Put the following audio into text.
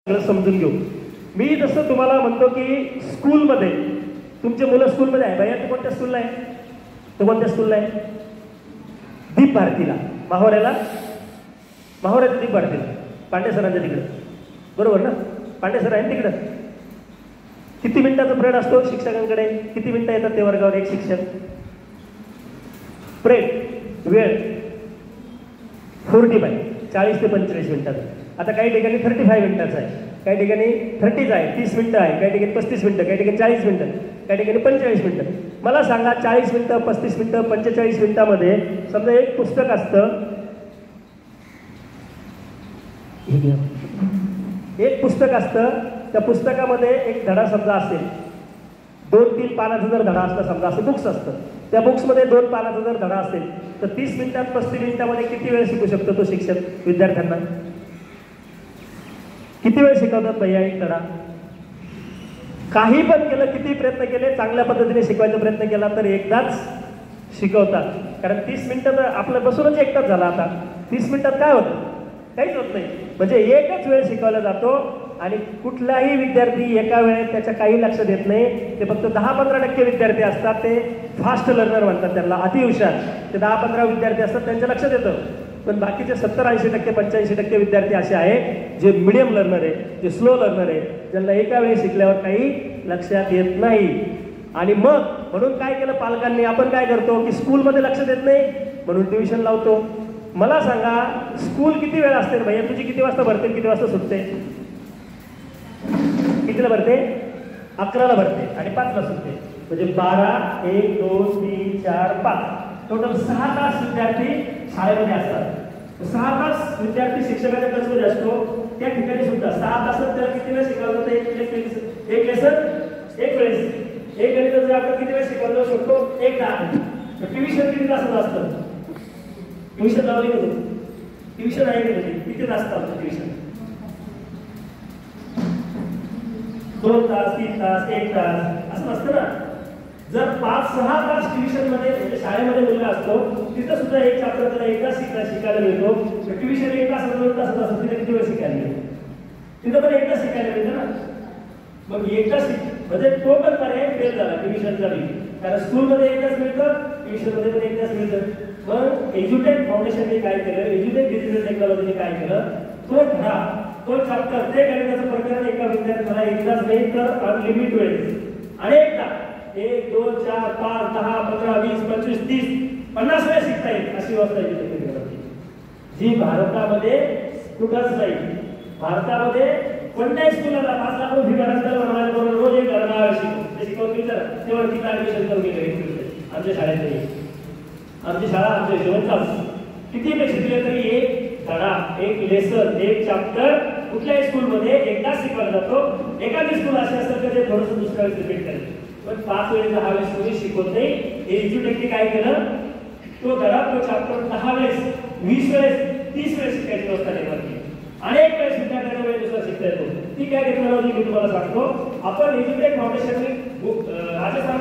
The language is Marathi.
समजून घेऊ। मी जसं तुम्हाला म्हणतो की स्कूलमध्ये तुमचे मुलं स्कूलमध्ये आहे, भैया तू कोणत्या स्कूलला आहे, तू कोणत्या स्कूलला आहे? दीप भारतीला, माहोऱ्याला, माहोऱ्याच्या दीप भारतीला, पांडे सरांच्या तिकडं, बरोबर ना? पांडे सर आहे तिकडं. किती मिनिटाचा पिरियड असतो शिक्षकांकडे? किती मिनिटं येतात ते वर्गावर एक शिक्षक? प्रेड वेळ 45, 40 ते 45 मिनिटाचा. आता काही ठिकाणी 35 मिनिटाचा आहे, काही ठिकाणी 30 आहे, 30 मिनिटं आहे, काही ठिकाणी 35 मिनिटं, काही ठिकाणी 40 मिनिटं, काही ठिकाणी 45 मिनिटं. मला सांगा 40 मिनिटं, 35 मिनिटं, 45 मिनिटामध्ये समजा एक पुस्तक असतं, एक पुस्तक असतं, त्या पुस्तकामध्ये एक धडा समजा असेल, 2-3 पानाचा जर धडा असता समजा, असं बुक्स असतं, त्या बुक्समध्ये 2 पानाचा जर धडा असेल तर 30 मिनिटात 35 मिनिटामध्ये किती वेळ शिकू शकतो तो शिक्षक विद्यार्थ्यांना? किती वेळ शिकवतात भैया एक धडा? काही पण केलं, किती प्रयत्न केले, चांगल्या पद्धतीने शिकवायचा प्रयत्न केला तर एकदाच शिकवतात. कारण 30 मिनिटं तर आपलं बसूनच एक तास झाला. आता 30 मिनिटात काय होतं? काहीच होत नाही. म्हणजे एकच वेळ शिकवला जातो आणि कुठलाही विद्यार्थी एका वेळेत त्याच्या काही लक्ष देत नाही. ते फक्त 10-15% विद्यार्थी असतात, ते फास्ट लर्नर म्हणतात त्यांना, अतिहुशार. ते 10-15 विद्यार्थी असतात, त्यांच्या लक्षात येतं. पण बाकीचे 70-80%, 85% विद्यार्थी असे आहे जे मिडियम लर्नर आहे, जे स्लो लर्नर आहे, ज्यांना एका वेळी शिकल्यावर काही लक्षात येत नाही. आणि मग म्हणून काय केलं पालकांनी, आपण काय करतो की स्कूलमध्ये लक्ष देत नाही म्हणून ट्युशन लावतो. मला सांगा स्कूल किती वेळ असते भैया? तुझी किती वाजता भरते, किती वाजता सुटते? कितीला भरते? 11ला भरते आणि 5ला सुटते. म्हणजे 12, 1, 2, 3, 4, 5 टोटल 6 तास विद्यार्थी शाळेमध्ये असतात. 6 तास विद्यार्थी शिक्षकाच्या टचमध्ये असतो. त्या ठिकाणी सुद्धा 6 तासात त्याला किती वेळ शिकवलं जातं? एक लेसन एक वेळेस. एक गणिताचं आपण किती वेळ शिकवलं जाऊ शकतो? एक तास. ट्युशन किती तासाचं असतं? ट्युशन लावली का? ट्युशन आहे का? किती तास चालतं ट्युशन? 2 तास, 3 तास, 1 तास असं असतं ना. जर 5-6 तास ट्युशन मध्ये म्हणजे शाळेमध्ये मुलगा असतो, तिथं सुद्धा एक चॅप्टर त्याला एकदाच शिकायला मिळतो. ट्युशन 1 तास 2 तास असतं, तिथे किती वेळ शिकायला मिळतो? तिथं पण एकदाच शिकायला मिळतं ना. मग एकदाच म्हणजे तो पण पर्याय फेल झाला ट्युशनचा बी. कारण स्कूलमध्ये एकदाच मिळतं, ट्युशनमध्ये पण एकदाच मिळतं. मग एज्युटेक फाउंडेशनने काय केलं, एज्युटेक डिजिटल टेक्नॉलॉजीने काय केलं, तो धडा, तो चॅप्टर, ते गणिताचं प्रकरण एका विद्यार्थ्याला एकदाच नाही तर अनलिमिट वेळेस अनेकदा 1, 2, 4, 5, 10, 15, 20, 25, 30, 50 वेळा शिकता येईल अशी व्यवस्था एज्युटेक टेक्नॉलॉजी, जी भारतामध्ये कुठंच नाही. भारतामध्ये कोणत्याही स्कूलला 5 लाख फी भरायला रोज एक धडा शिकवतो तेव्हा तिथं ऍडमिशन करून गेले. आमच्या शाळेत नाही. आमची शाळा आमच्या हिशोबाने चालू. किती वेळ शिकले तरी एक धडा, एक लेसन, एक चॅप्टर कुठल्याही स्कूलमध्ये एकदाच शिकवला जातो. एखादी स्कूल अशी असतात की ते थोडंसं दुसऱ्या वेळेस रिपीट करेल, पण 5 वेळेस 10 वेळेस कोणी शिकवत नाही. एज्युटेकने काय केलं, तो धडा, तो चॅप्टर 10 वेळेस, 20 वेळेस, 30 वेळेस शिकायची व्यवस्था निर्माण केली. अनेक वेळेस विद्यार्थ्यांना वेळ दुसरा शिकता येतो. ती काय टेक्नॉलॉजी मी तुम्हाला सांगतो. आपण एज्युटेक फाउंडेशनने राजस्थान